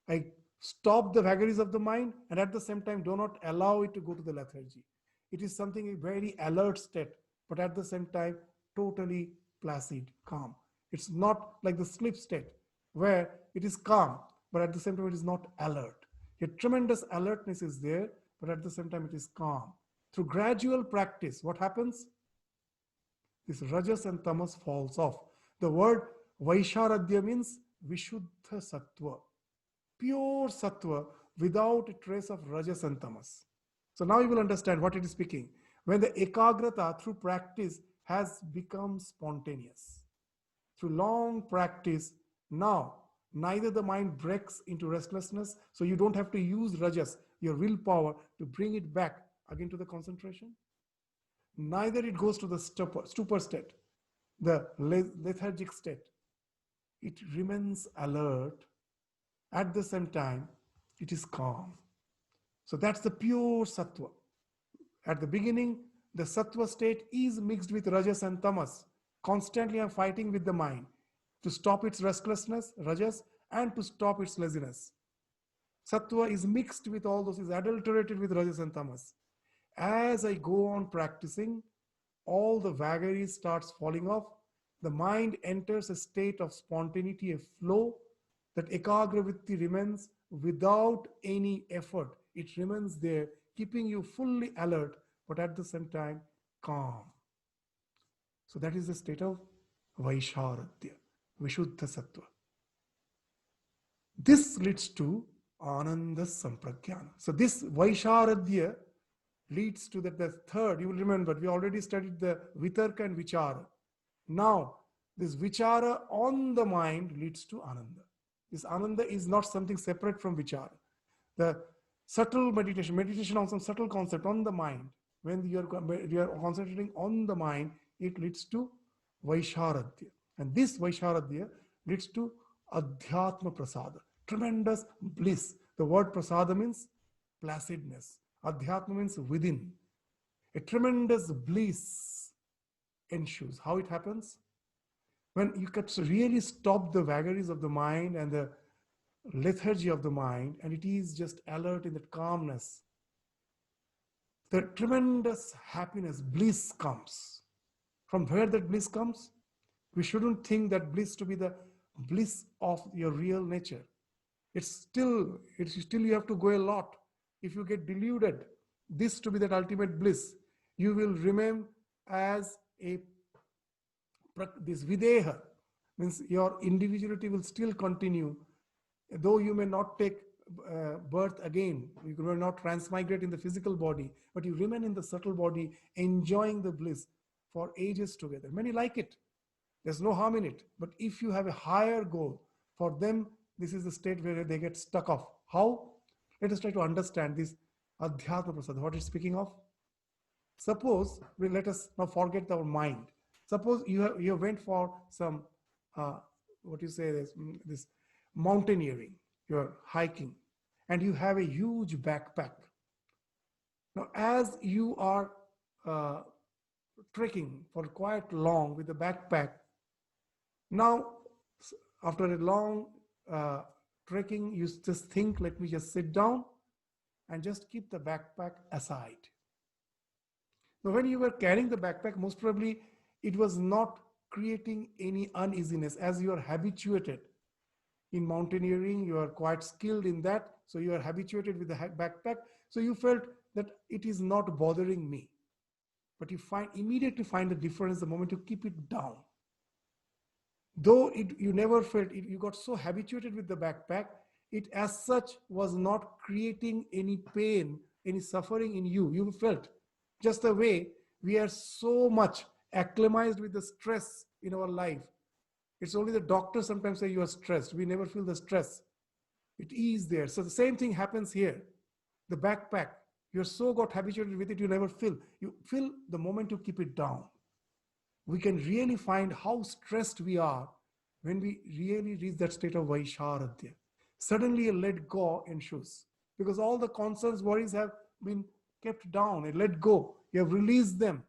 I stop the vagaries of the mind and at the same time do not allow it to go to the lethargy. It is something a very alert state, but at the same time, totally placid, calm. It's not like the sleep state where it is calm, but at the same time, it is not alert. A tremendous alertness is there, but at the same time, it is calm. Through gradual practice, what happens? This rajas and tamas falls off. The word Vaisharadhya means Vishuddha Sattva, pure Sattva without a trace of rajas and tamas. So now you will understand what it is speaking. When the ekagrata through practice has become spontaneous. Through long practice, now neither the mind breaks into restlessness, so you don't have to use rajas, your willpower, to bring it back again to the concentration. Neither it goes to the stupor state, the lethargic state. It remains alert. At the same time, it is calm. So that's the pure sattva. At the beginning, the sattva state is mixed with rajas and tamas. Constantly I'm fighting with the mind to stop its restlessness, rajas, and to stop its laziness. Sattva is mixed with all those, is adulterated with rajas and tamas. As I go on practicing, all the vagaries starts falling off. The mind enters a state of spontaneity, a flow, that ekagravritti remains without any effort. It remains there, keeping you fully alert, but at the same time, calm. So that is the state of Vaisharadhya, Vishuddha Sattva. This leads to Ananda Sampragyana. So this Vaisharadhya leads to the third. You will remember, we already studied the Vitarka and Vichara. Now, this Vichara on the mind leads to Ananda. This Ananda is not something separate from Vichara. The subtle meditation on some subtle concept on the mind, when you are concentrating on the mind, it leads to Vaisharadhya. And this Vaisharadhya leads to Adhyatma Prasada, tremendous bliss. The word Prasada means placidness. Adhyatma means within. A tremendous bliss ensues. How it happens? When you can really stop the vagaries of the mind and the lethargy of the mind, and it is just alert in that calmness, the tremendous happiness, bliss comes. From where that bliss comes? We shouldn't think that bliss to be the bliss of your real nature. It's still you have to go a lot. If you get deluded, this to be that ultimate bliss, you will remain as this videha, means your individuality will still continue, though you may not take birth again, you will not transmigrate in the physical body, but you remain in the subtle body, enjoying the bliss for ages together. Many like it. There's no harm in it. But if you have a higher goal, for them, this is the state where they get stuck off. How? Let us try to understand this Adhyatma Prasada, what it's speaking of. Suppose, let us now forget our mind. Suppose you went for some, this mountaineering, you're hiking, and you have a huge backpack. Now, as you are trekking for quite long with the backpack, now, after a long trekking, you just think, let me just sit down and just keep the backpack aside. Now, when you were carrying the backpack, most probably it was not creating any uneasiness, as you are habituated. In mountaineering, you are quite skilled in that, so you are habituated with the backpack, so you felt that it is not bothering me. But you immediately find the difference the moment you keep it down. Though you never felt it, you got so habituated with the backpack, it as such was not creating any pain, any suffering in you. You felt just the way we are so much acclimatized with the stress in our life. It's only the doctors sometimes say you are stressed. We never feel the stress. It is there. So the same thing happens here. The backpack, you're so got habituated with it, you never feel. You feel the moment you keep it down. We can really find how stressed we are when we really reach that state of Vaisharadhya. Suddenly a let go ensues, because all the concerns, worries have been kept down, and let go. You have released them.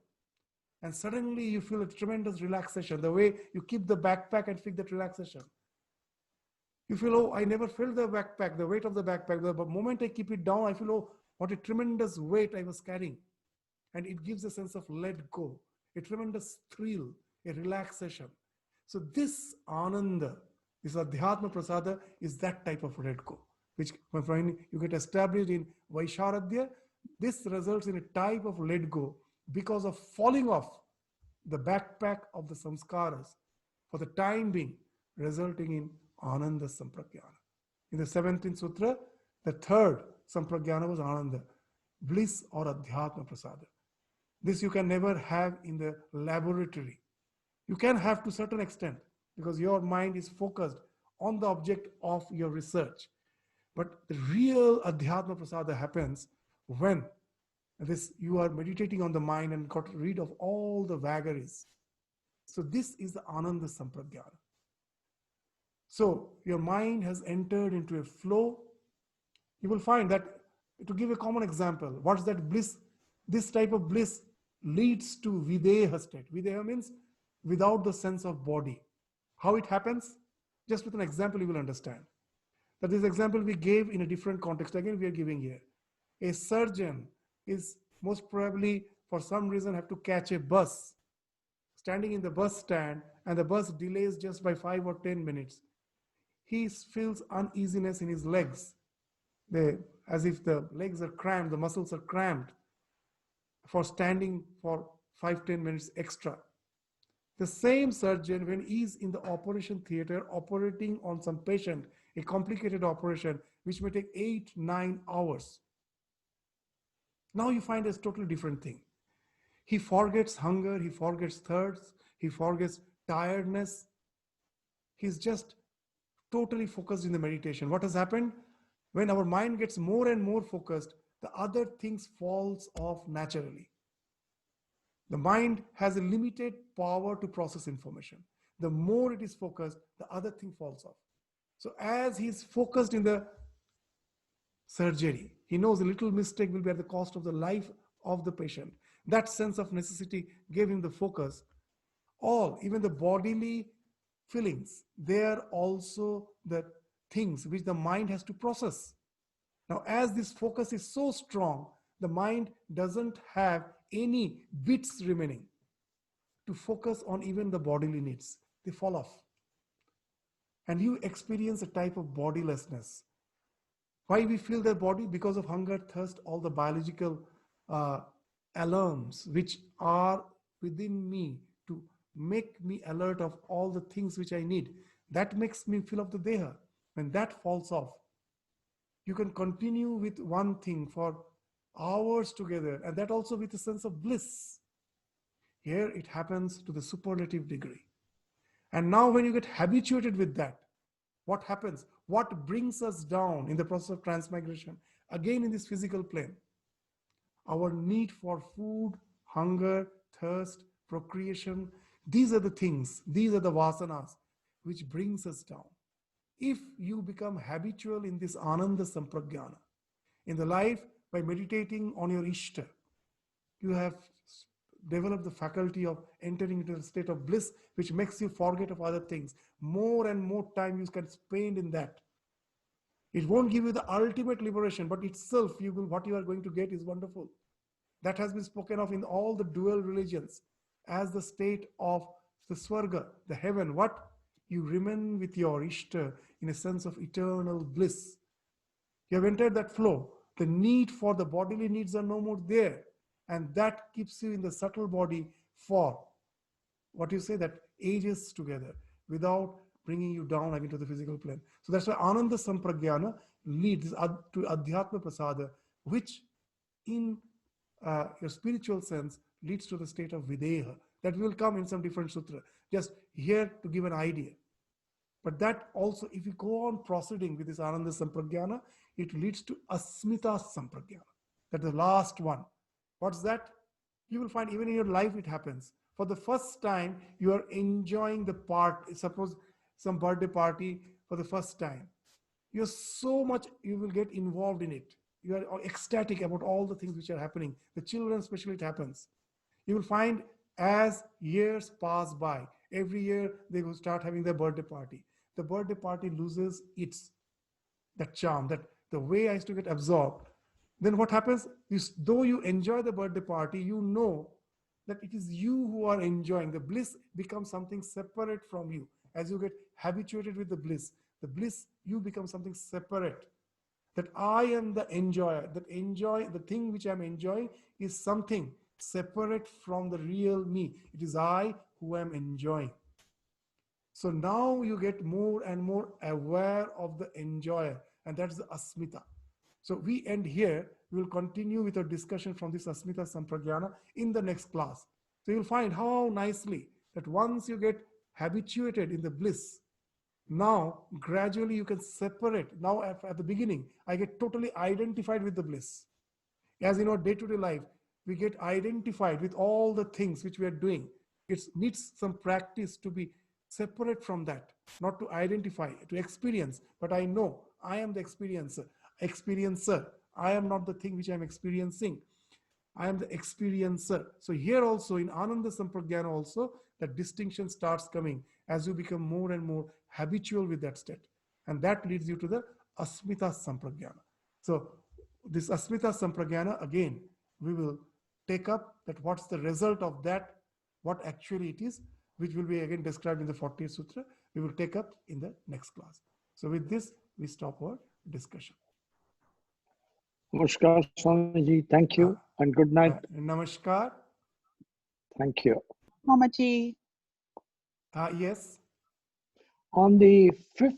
And suddenly you feel a tremendous relaxation. The way you keep the backpack and feel that relaxation. You feel, oh, I never felt the backpack, the weight of the backpack. The moment I keep it down, I feel, oh, what a tremendous weight I was carrying. And it gives a sense of let go, a tremendous thrill, a relaxation. So this ananda, this adhyatma prasada is that type of let go, which when you get established in Vaisharadhya, this results in a type of let go because of falling off the backpack of the samskaras for the time being, resulting in ananda sampragyana. In the 17th sutra, the third sampragyana was ananda, bliss or adhyatma prasada. This you can never have in the laboratory. You can have to a certain extent because your mind is focused on the object of your research. But the real adhyatma prasada happens when you are meditating on the mind and got rid of all the vagaries. So this is the ananda sampragyana. So your mind has entered into a flow. You will find that, to give a common example, what's that bliss? This type of bliss leads to videha state. Videha means without the sense of body. How it happens? Just with an example you will understand. That this example we gave in a different context. Again, we are giving here. A surgeon is most probably, for some reason, have to catch a bus, standing in the bus stand, and the bus delays just by 5 or 10 minutes. He feels uneasiness in his legs, as if the legs are cramped, the muscles are cramped for standing for 5-10 minutes extra. The same surgeon, when he is in the operation theater operating on some patient, a complicated operation which may take 8-9 hours, now you find a totally different thing. He forgets hunger, he forgets thirst, he forgets tiredness. He's just totally focused in the meditation. What has happened? When our mind gets more and more focused, the other things falls off naturally. The mind has a limited power to process information. The more it is focused, the other thing falls off. So as he's focused in the surgery, he knows a little mistake will be at the cost of the life of the patient. That sense of necessity gave him the focus. Even the bodily feelings, they are also the things which the mind has to process. Now, as this focus is so strong, the mind doesn't have any bits remaining to focus on even the bodily needs. They fall off. And you experience a type of bodilessness. Why we feel the body? Because of hunger, thirst, all the biological alarms which are within me to make me alert of all the things which I need. That makes me feel of the deha. When that falls off, you can continue with one thing for hours together, and that also with a sense of bliss. Here it happens to the superlative degree. And now when you get habituated with that, what happens? What brings us down in the process of transmigration? Again, in this physical plane, our need for food, hunger, thirst, procreation, these are the things, these are the vasanas which brings us down. If you become habitual in this ananda sampragyana, in the life, by meditating on your ishta, you have developed the faculty of entering into a state of bliss which makes you forget of other things. More and more time you can spend in that. It won't give you the ultimate liberation, but itself, what you are going to get is wonderful. That has been spoken of in all the dual religions as the state of the Swarga, the heaven. What? You remain with your Ishta in a sense of eternal bliss. You have entered that flow. The need for the bodily needs are no more there. And that keeps you in the subtle body for, what you say, that ages together without bringing you down again to the physical plane. So that's why Ananda Sampragyana leads to Adhyatma Prasada, which in your spiritual sense leads to the state of Videha. That will come in some different sutra. Just here to give an idea. But that also, if you go on proceeding with this Ananda Sampragyana, it leads to Asmita Sampragyana. That's the last one. What's that? You will find even in your life it happens. For the first time, you are enjoying the part. Suppose some birthday party for the first time. You will get involved in it. you are ecstatic about all the things which are happening. The children especially, it happens. You will find as years pass by, every year they will start having their birthday party. The birthday party loses its that charm, that the way I used to get absorbed. Then what happens is, though you enjoy the birthday party, you know that it is you who are enjoying. The bliss becomes something separate from you. As you get habituated with the bliss, you become something separate. That I am the enjoyer, that enjoy, the thing which I'm enjoying is something separate from the real me. It is I who am enjoying. So now you get more and more aware of the enjoyer, and that's the asmita. So we end here. We will continue with our discussion from this asmita sampragyana in the next class. So you'll find how nicely that once you get habituated in the bliss, now gradually you can separate. Now at the beginning, I get totally identified with the bliss. As in our day-to-day life, we get identified with all the things which we are doing. It needs some practice to be separate from that, not to identify, to experience. But I know I am the experiencer. I am not the thing which I am experiencing. I am the experiencer. So here also in Ananda Sampragyana also, that distinction starts coming as you become more and more habitual with that state. And that leads you to the Asmita Sampragyana. So this Asmita Sampragyana, again, we will take up that what's the result of that, what actually it is, which will be again described in the 40th Sutra. We will take up in the next class. So with this, we stop our discussion. Namaskar, Swamiji. Thank you and good night. Namaskar. Thank you. Mamaji. Yes. On the 5th